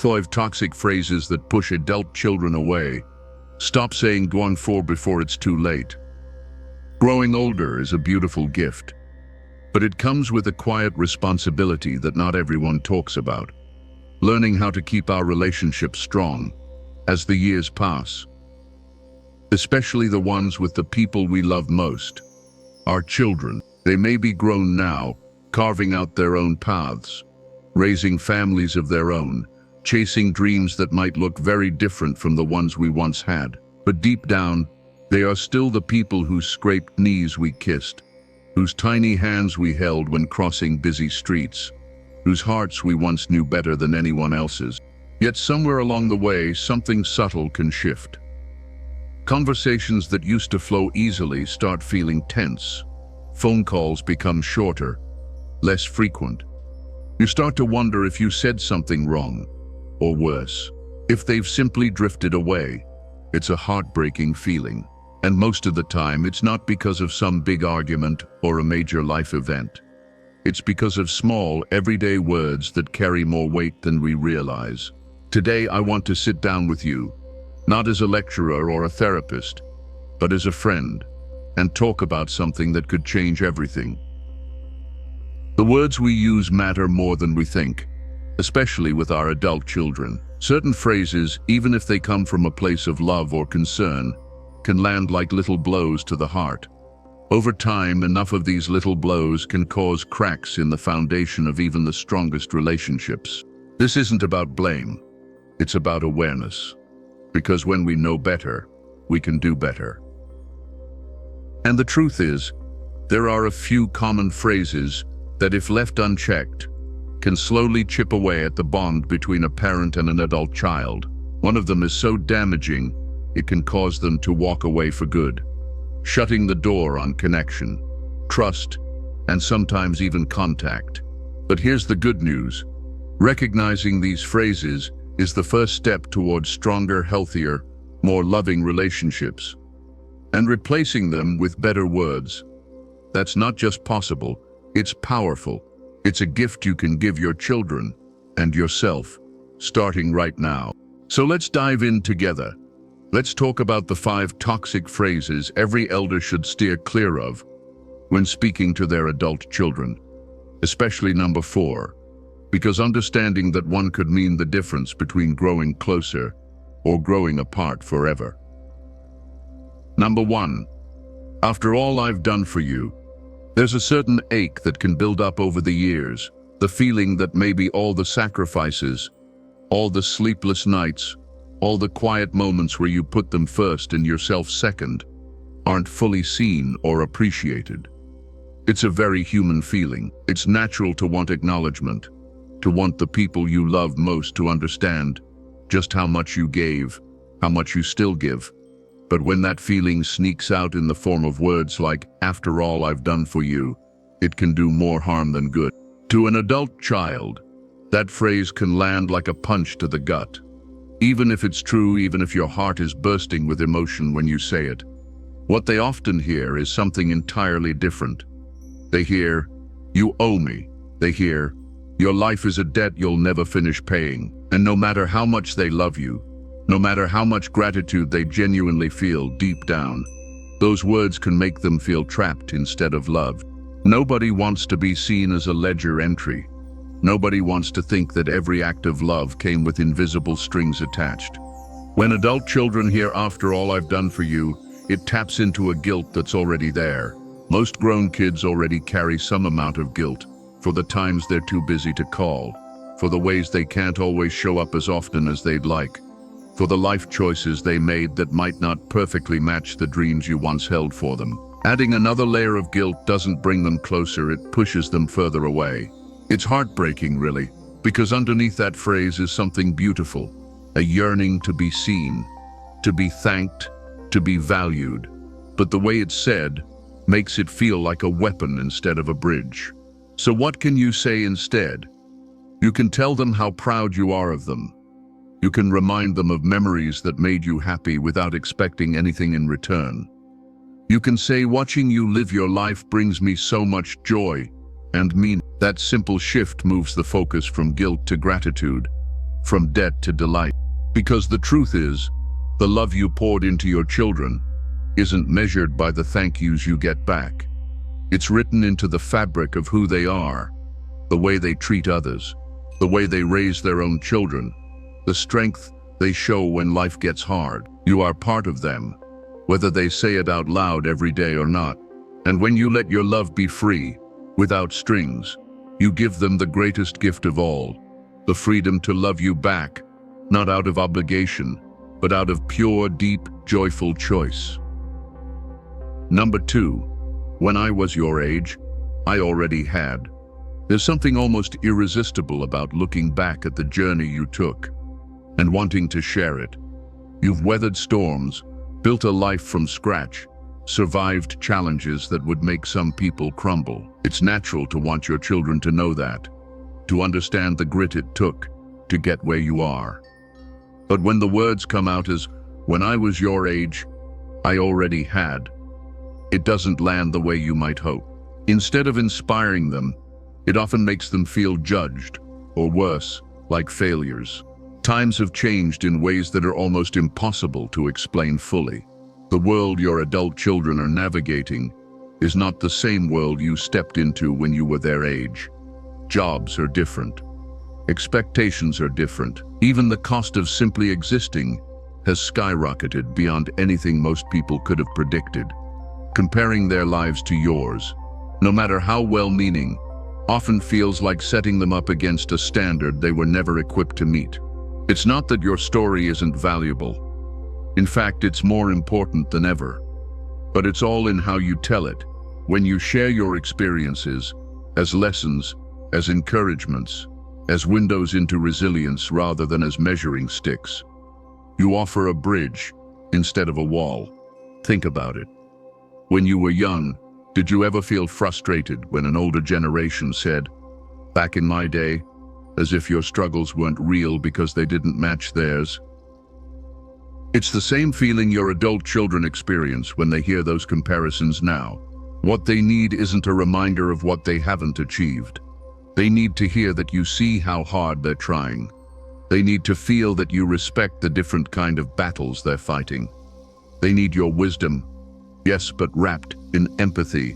5 toxic phrases that push adult children away. Stop saying going for before it's too late. Growing older is a beautiful gift, but it comes with a quiet responsibility that not everyone talks about. Learning how to keep our relationships strong as the years pass, especially the ones with the people we love most, our children. They may be grown now, carving out their own paths, raising families of their own, chasing dreams that might look very different from the ones we once had. But deep down, they are still the people whose scraped knees we kissed, whose tiny hands we held when crossing busy streets, whose hearts we once knew better than anyone else's. Yet somewhere along the way, something subtle can shift. Conversations that used to flow easily start feeling tense. Phone calls become shorter, less frequent. You start to wonder if you said something wrong, or worse, if they've simply drifted away. It's a heartbreaking feeling, and most of the time it's not because of some big argument or a major life event. It's because of small, everyday words that carry more weight than we realize. Today I want to sit down with you, not as a lecturer or a therapist, but as a friend, and talk about something that could change everything. The words we use matter more than we think, especially with our adult children. Certain phrases, even if they come from a place of love or concern, can land like little blows to the heart. Over time, enough of these little blows can cause cracks in the foundation of even the strongest relationships. This isn't about blame, it's about awareness. Because when we know better, we can do better. And the truth is, there are a few common phrases that, if left unchecked, can slowly chip away at the bond between a parent and an adult child. One of them is so damaging, it can cause them to walk away for good, shutting the door on connection, trust, and sometimes even contact. But here's the good news. Recognizing these phrases is the first step towards stronger, healthier, more loving relationships. And replacing them with better words. That's not just possible, it's powerful. It's a gift you can give your children and yourself, starting right now. So let's dive in together. Let's talk about the 5 toxic phrases every elder should steer clear of when speaking to their adult children, especially number 4, because understanding that one could mean the difference between growing closer or growing apart forever. Number 1, after all I've done for you. There's a certain ache that can build up over the years, the feeling that maybe all the sacrifices, all the sleepless nights, all the quiet moments where you put them first and yourself second, aren't fully seen or appreciated. It's a very human feeling. It's natural to want acknowledgement, to want the people you love most to understand just how much you gave, how much you still give. But when that feeling sneaks out in the form of words like, after all I've done for you, it can do more harm than good. To an adult child, that phrase can land like a punch to the gut. Even if it's true, even if your heart is bursting with emotion when you say it, what they often hear is something entirely different. They hear, you owe me. They hear, your life is a debt you'll never finish paying. And no matter how much they love you, no matter how much gratitude they genuinely feel deep down, those words can make them feel trapped instead of loved. Nobody wants to be seen as a ledger entry. Nobody wants to think that every act of love came with invisible strings attached. When adult children hear, after all I've done for you, it taps into a guilt that's already there. Most grown kids already carry some amount of guilt for the times they're too busy to call, for the ways they can't always show up as often as they'd like, for the life choices they made that might not perfectly match the dreams you once held for them. Adding another layer of guilt doesn't bring them closer, it pushes them further away. It's heartbreaking, really, because underneath that phrase is something beautiful, a yearning to be seen, to be thanked, to be valued. But the way it's said makes it feel like a weapon instead of a bridge. So what can you say instead? You can tell them how proud you are of them. You can remind them of memories that made you happy without expecting anything in return. You can say, watching you live your life brings me so much joy and meaning. That simple shift moves the focus from guilt to gratitude, from debt to delight. Because the truth is, the love you poured into your children isn't measured by the thank yous you get back. It's written into the fabric of who they are, the way they treat others, the way they raise their own children, the strength they show when life gets hard. You are part of them, whether they say it out loud every day or not. And when you let your love be free, without strings, you give them the greatest gift of all, the freedom to love you back, not out of obligation, but out of pure, deep, joyful choice. Number 2, when I was your age, I already had. There's something almost irresistible about looking back at the journey you took and wanting to share it. You've weathered storms, built a life from scratch, survived challenges that would make some people crumble. It's natural to want your children to know that, to understand the grit it took to get where you are. But when the words come out as, "When I was your age, I already had," it doesn't land the way you might hope. Instead of inspiring them, it often makes them feel judged, or worse, like failures. Times have changed in ways that are almost impossible to explain fully. The world your adult children are navigating is not the same world you stepped into when you were their age. Jobs are different. Expectations are different. Even the cost of simply existing has skyrocketed beyond anything most people could have predicted. Comparing their lives to yours, no matter how well-meaning, often feels like setting them up against a standard they were never equipped to meet. It's not that your story isn't valuable. In fact, it's more important than ever. But it's all in how you tell it. When you share your experiences as lessons, as encouragements, as windows into resilience rather than as measuring sticks, you offer a bridge instead of a wall. Think about it. When you were young, did you ever feel frustrated when an older generation said, "Back in my day," as if your struggles weren't real because they didn't match theirs? It's the same feeling your adult children experience when they hear those comparisons now. What they need isn't a reminder of what they haven't achieved. They need to hear that you see how hard they're trying. They need to feel that you respect the different kind of battles they're fighting. They need your wisdom, yes, but wrapped in empathy,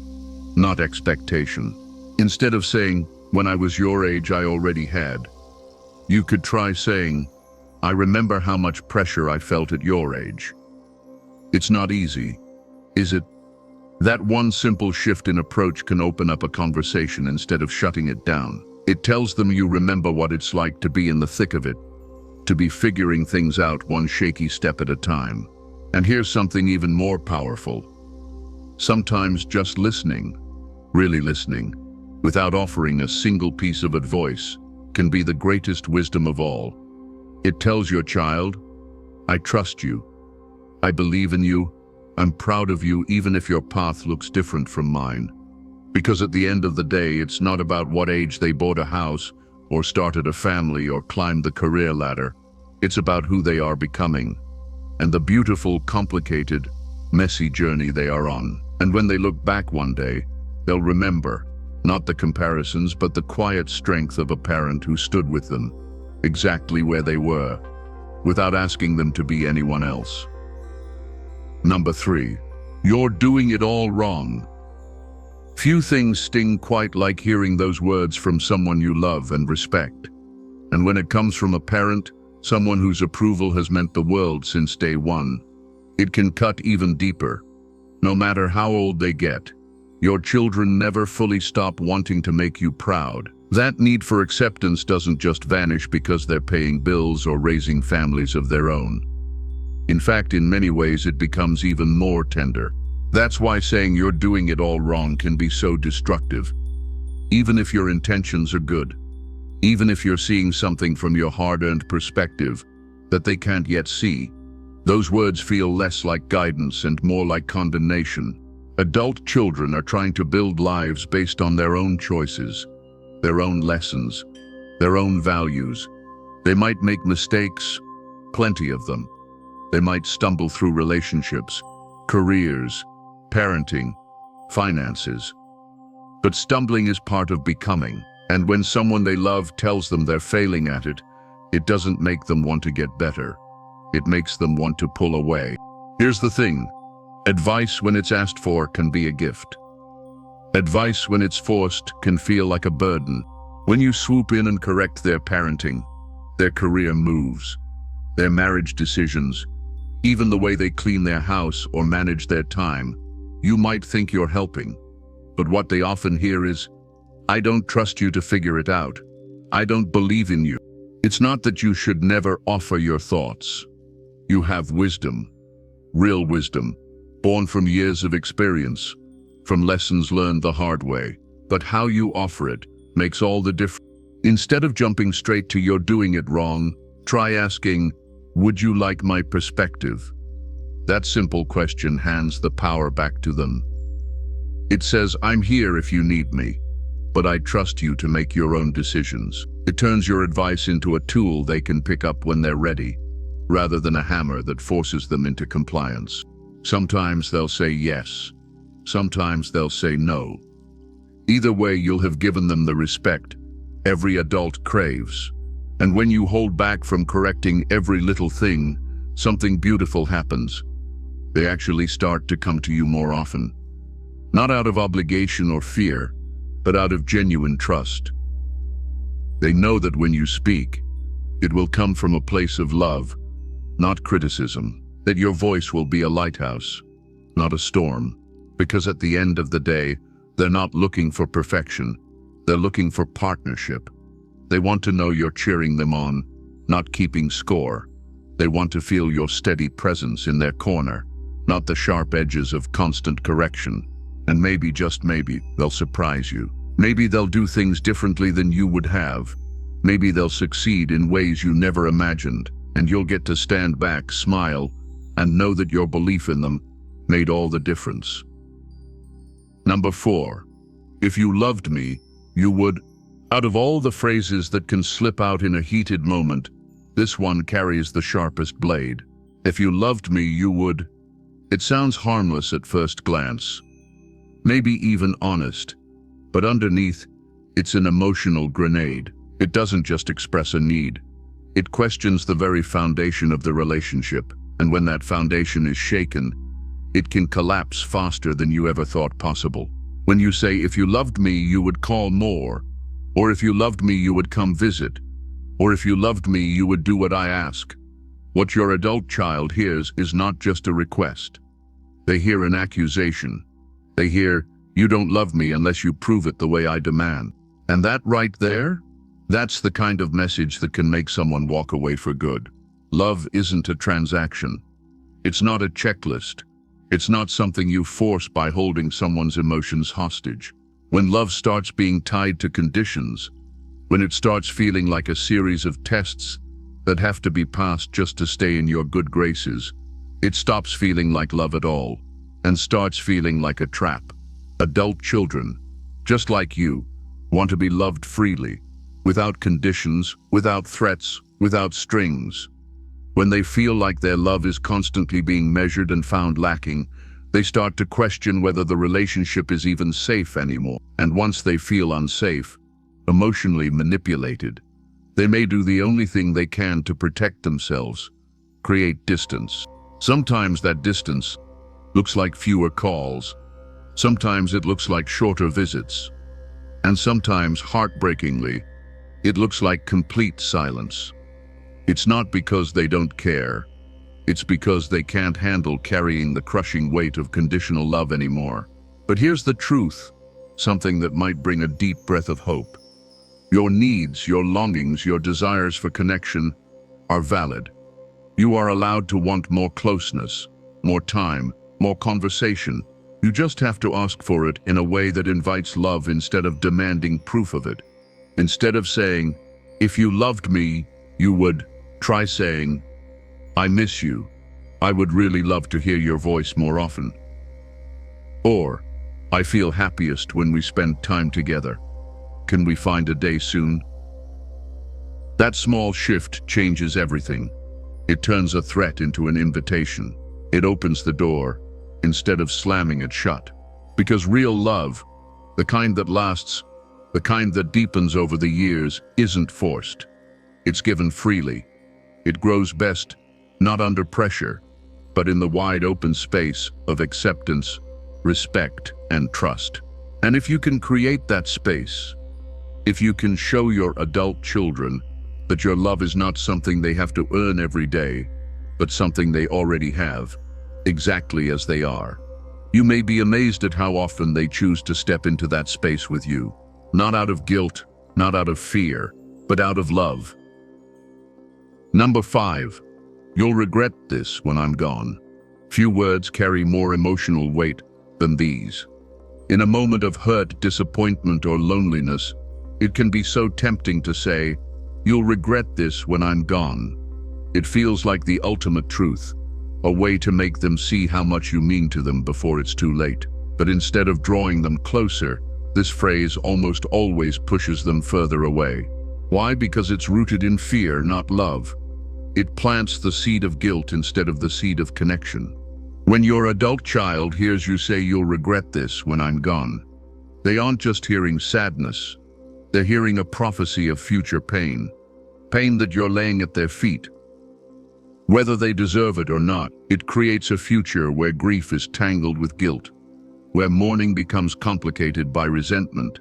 not expectation. Instead of saying, "When I was your age, I already had," you could try saying, "I remember how much pressure I felt at your age." It's not easy, is it? That one simple shift in approach can open up a conversation instead of shutting it down. It tells them you remember what it's like to be in the thick of it, to be figuring things out one shaky step at a time. And here's something even more powerful. Sometimes just listening, really listening, without offering a single piece of advice, can be the greatest wisdom of all. It tells your child, "I trust you. I believe in you. I'm proud of you even if your path looks different from mine." Because at the end of the day, it's not about what age they bought a house or started a family or climbed the career ladder. It's about who they are becoming and the beautiful, complicated, messy journey they are on. And when they look back one day, they'll remember, not the comparisons, but the quiet strength of a parent who stood with them, exactly where they were, without asking them to be anyone else. Number 3, you're doing it all wrong. Few things sting quite like hearing those words from someone you love and respect. And when it comes from a parent, someone whose approval has meant the world since day one, it can cut even deeper. No matter how old they get, your children never fully stop wanting to make you proud. That need for acceptance doesn't just vanish because they're paying bills or raising families of their own. In fact, in many ways, it becomes even more tender. That's why saying you're doing it all wrong can be so destructive. Even if your intentions are good, even if you're seeing something from your hard-earned perspective that they can't yet see, those words feel less like guidance and more like condemnation. Adult children are trying to build lives based on their own choices, their own lessons, their own values. They might make mistakes, plenty of them. They might stumble through relationships, careers, parenting, finances. But stumbling is part of becoming. And when someone they love tells them they're failing at it, It doesn't make them want to get better. It makes them want to pull away. Here's the thing. Advice when it's asked for can be a gift. Advice when it's forced can feel like a burden. When you swoop in and correct their parenting, their career moves, their marriage decisions, even the way they clean their house or manage their time, you might think you're helping. But what they often hear is, "I don't trust you to figure it out. I don't believe in you." It's not that you should never offer your thoughts. You have wisdom, real wisdom, born from years of experience, from lessons learned the hard way. But how you offer it makes all the difference. Instead of jumping straight to "you're doing it wrong," try asking, "Would you like my perspective?" That simple question hands the power back to them. It says, "I'm here if you need me, but I trust you to make your own decisions." It turns your advice into a tool they can pick up when they're ready, rather than a hammer that forces them into compliance. Sometimes they'll say yes. Sometimes they'll say no. Either way, you'll have given them the respect every adult craves. And when you hold back from correcting every little thing, something beautiful happens. They actually start to come to you more often. Not out of obligation or fear, but out of genuine trust. They know that when you speak, it will come from a place of love, not criticism. That your voice will be a lighthouse, not a storm. Because at the end of the day, they're not looking for perfection. They're looking for partnership. They want to know you're cheering them on, not keeping score. They want to feel your steady presence in their corner, not the sharp edges of constant correction. And maybe, just maybe, they'll surprise you. Maybe they'll do things differently than you would have. Maybe they'll succeed in ways you never imagined, and you'll get to stand back, smile, and know that your belief in them made all the difference. Number 4, if you loved me, you would. Out of all the phrases that can slip out in a heated moment, this one carries the sharpest blade. If you loved me, you would. It sounds harmless at first glance, maybe even honest, but underneath, it's an emotional grenade. It doesn't just express a need. It questions the very foundation of the relationship, and when that foundation is shaken, it can collapse faster than you ever thought possible. When you say, "If you loved me, you would call more," or "If you loved me, you would come visit," or "If you loved me, you would do what I ask," what your adult child hears is not just a request. They hear an accusation. They hear, "You don't love me unless you prove it the way I demand." And that right there, that's the kind of message that can make someone walk away for good. Love isn't a transaction. It's not a checklist. It's not something you force by holding someone's emotions hostage. When love starts being tied to conditions, when it starts feeling like a series of tests that have to be passed just to stay in your good graces, it stops feeling like love at all and starts feeling like a trap. Adult children, just like you, want to be loved freely, without conditions, without threats, without strings. When they feel like their love is constantly being measured and found lacking, they start to question whether the relationship is even safe anymore. And once they feel unsafe, emotionally manipulated, they may do the only thing they can to protect themselves: create distance. Sometimes that distance looks like fewer calls. Sometimes it looks like shorter visits. And sometimes, heartbreakingly, it looks like complete silence. It's not because they don't care. It's because they can't handle carrying the crushing weight of conditional love anymore. But here's the truth, something that might bring a deep breath of hope. Your needs, your longings, your desires for connection are valid. You are allowed to want more closeness, more time, more conversation. You just have to ask for it in a way that invites love instead of demanding proof of it. Instead of saying, "If you loved me, you would," try saying, "I miss you. I would really love to hear your voice more often." Or, "I feel happiest when we spend time together. Can we find a day soon?" That small shift changes everything. It turns a threat into an invitation. It opens the door instead of slamming it shut. Because real love, the kind that lasts, the kind that deepens over the years, isn't forced. It's given freely. It grows best, not under pressure, but in the wide open space of acceptance, respect, and trust. And if you can create that space, if you can show your adult children that your love is not something they have to earn every day, but something they already have, exactly as they are, you may be amazed at how often they choose to step into that space with you. Not out of guilt, not out of fear, but out of love. Number 5. You'll regret this when I'm gone. Few words carry more emotional weight than these. In a moment of hurt, disappointment, or loneliness, it can be so tempting to say, "You'll regret this when I'm gone." It feels like the ultimate truth, a way to make them see how much you mean to them before it's too late. But instead of drawing them closer, this phrase almost always pushes them further away. Why? Because it's rooted in fear, not love. It plants the seed of guilt instead of the seed of connection. When your adult child hears you say, "You'll regret this when I'm gone," they aren't just hearing sadness. They're hearing a prophecy of future pain. Pain that you're laying at their feet. Whether they deserve it or not, it creates a future where grief is tangled with guilt, where mourning becomes complicated by resentment,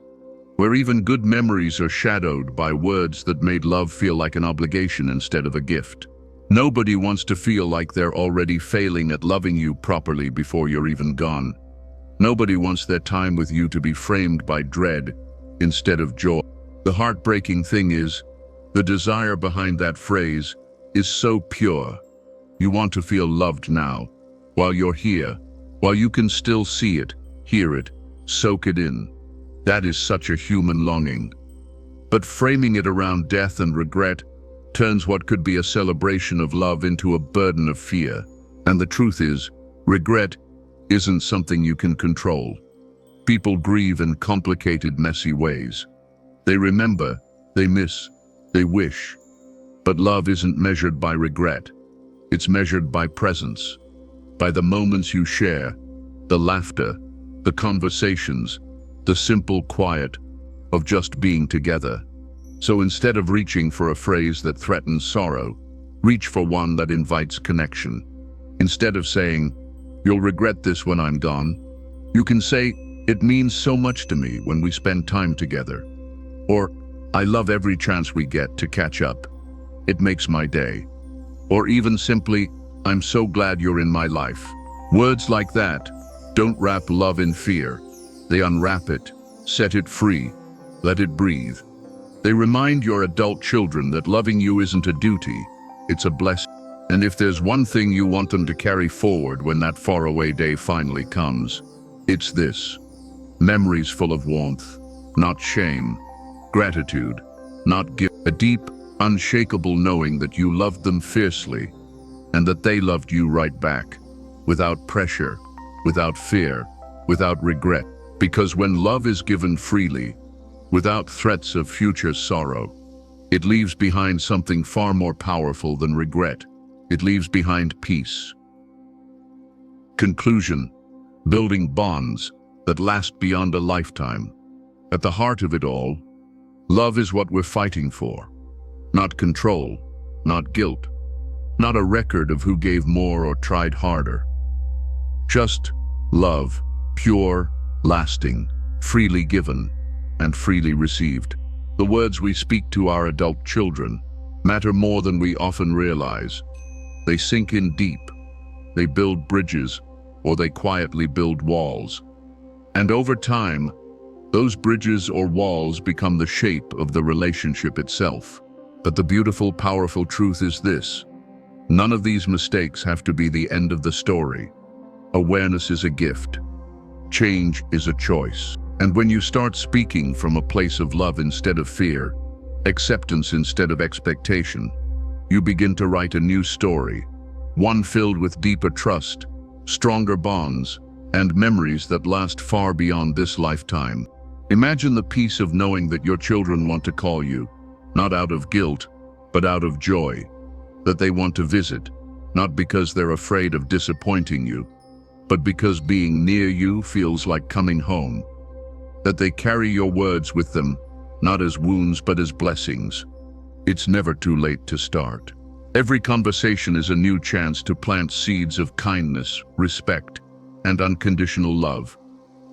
where even good memories are shadowed by words that made love feel like an obligation instead of a gift. Nobody wants to feel like they're already failing at loving you properly before you're even gone. Nobody wants their time with you to be framed by dread instead of joy. The heartbreaking thing is, the desire behind that phrase is so pure. You want to feel loved now, while you're here, while you can still see it, hear it, soak it in. That is such a human longing. But framing it around death and regret turns what could be a celebration of love into a burden of fear. And the truth is, regret isn't something you can control. People grieve in complicated, messy ways. They remember, they miss, they wish. But love isn't measured by regret. It's measured by presence, by the moments you share, the laughter, the conversations, the simple quiet of just being together. So instead of reaching for a phrase that threatens sorrow, reach for one that invites connection. Instead of saying, "You'll regret this when I'm gone," you can say, "It means so much to me when we spend time together." Or, "I love every chance we get to catch up. It makes my day." Or even simply, "I'm so glad you're in my life." Words like that don't wrap love in fear. They unwrap it, set it free, let it breathe. They remind your adult children that loving you isn't a duty, it's a blessing. And if there's one thing you want them to carry forward when that faraway day finally comes, it's this: memories full of warmth, not shame, gratitude, not guilt, a deep, unshakable knowing that you loved them fiercely and that they loved you right back, without pressure, without fear, without regret. Because when love is given freely, without threats of future sorrow, it leaves behind something far more powerful than regret. It leaves behind peace. Conclusion: building bonds that last beyond a lifetime. At the heart of it all, love is what we're fighting for. Not control, not guilt, not a record of who gave more or tried harder. Just love, pure, lasting, freely given, and freely received. The words we speak to our adult children matter more than we often realize. They sink in deep. They build bridges, or they quietly build walls. And over time, those bridges or walls become the shape of the relationship itself. But the beautiful, powerful truth is this: none of these mistakes have to be the end of the story. Awareness is a gift. Change is a choice. And when you start speaking from a place of love instead of fear, acceptance instead of expectation, you begin to write a new story, one filled with deeper trust, stronger bonds, and memories that last far beyond this lifetime. Imagine the peace of knowing that your children want to call you, not out of guilt, but out of joy, that they want to visit, not because they're afraid of disappointing you, but because being near you feels like coming home, that they carry your words with them, not as wounds but as blessings. It's never too late to start. Every conversation is a new chance to plant seeds of kindness, respect, and unconditional love.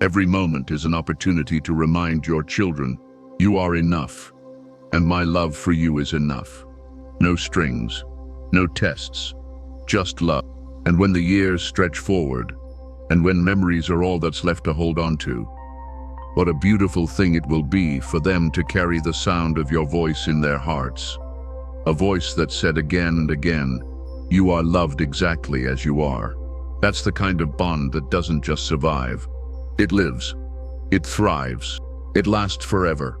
Every moment is an opportunity to remind your children, you are enough, and my love for you is enough. No strings, no tests, just love. And when the years stretch forward, and when memories are all that's left to hold on to, what a beautiful thing it will be for them to carry the sound of your voice in their hearts. A voice that said again and again, you are loved exactly as you are. That's the kind of bond that doesn't just survive. It lives. It thrives. It lasts forever.